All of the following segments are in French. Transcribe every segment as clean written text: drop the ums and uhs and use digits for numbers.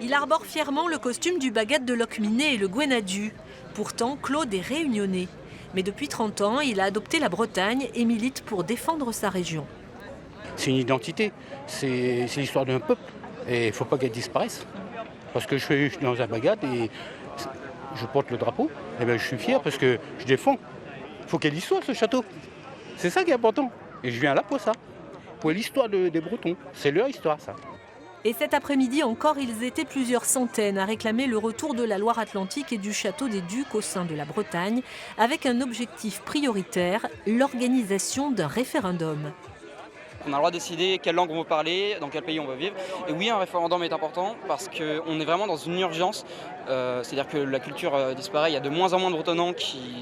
Il arbore fièrement le costume du Baguette de Locminé et le Gwenadu. Pourtant, Claude est réunionnais. Mais depuis 30 ans, il a adopté la Bretagne et milite pour défendre sa région. C'est une identité, c'est l'histoire d'un peuple. Et il ne faut pas qu'elle disparaisse. Parce que je suis dans un Baguette et je porte le drapeau, et bien je suis fier parce que je défends. Il faut qu'elle y soit, ce château. C'est ça qui est important. Et je viens là pour ça. Pour l'histoire des Bretons. C'est leur histoire, ça. Et cet après-midi encore, ils étaient plusieurs centaines à réclamer le retour de la Loire-Atlantique et du château des Ducs au sein de la Bretagne, avec un objectif prioritaire, l'organisation d'un référendum. On a le droit de décider quelle langue on veut parler, dans quel pays on veut vivre. Et oui, un référendum est important parce qu'on est vraiment dans une urgence. C'est-à-dire que la culture disparaît. Il y a de moins en moins de Bretonnants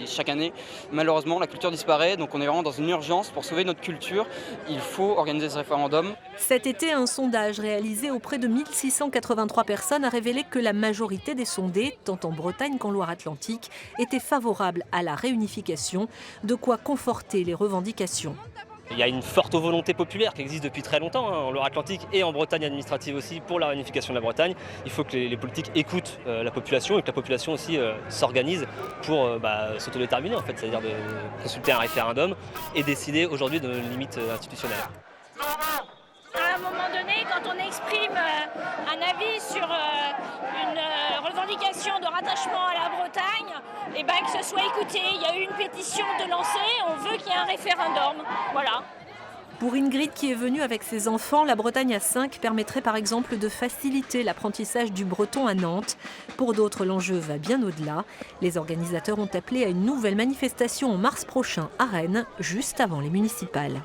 chaque année. Malheureusement, la culture disparaît. Donc on est vraiment dans une urgence pour sauver notre culture. Il faut organiser ce référendum. Cet été, un sondage réalisé auprès de 1683 personnes a révélé que la majorité des sondés, tant en Bretagne qu'en Loire-Atlantique, étaient favorables à la réunification, de quoi conforter les revendications. Il y a une forte volonté populaire qui existe depuis très longtemps, en Loire-Atlantique et en Bretagne administrative aussi, pour la réunification de la Bretagne. Il faut que les politiques écoutent la population et que la population aussi s'organise pour s'autodéterminer, en fait, c'est-à-dire de consulter un référendum et décider aujourd'hui de limites institutionnelles. À un moment donné, quand on exprime un avis sur une revendication de rattachement à la Bretagne, et que ce soit écouté. Il y a eu une pétition de lancer, on veut qu'il y ait un référendum. Voilà. Pour Ingrid qui est venue avec ses enfants, la Bretagne à 5 permettrait par exemple de faciliter l'apprentissage du breton à Nantes. Pour d'autres, l'enjeu va bien au-delà. Les organisateurs ont appelé à une nouvelle manifestation en mars prochain à Rennes, juste avant les municipales.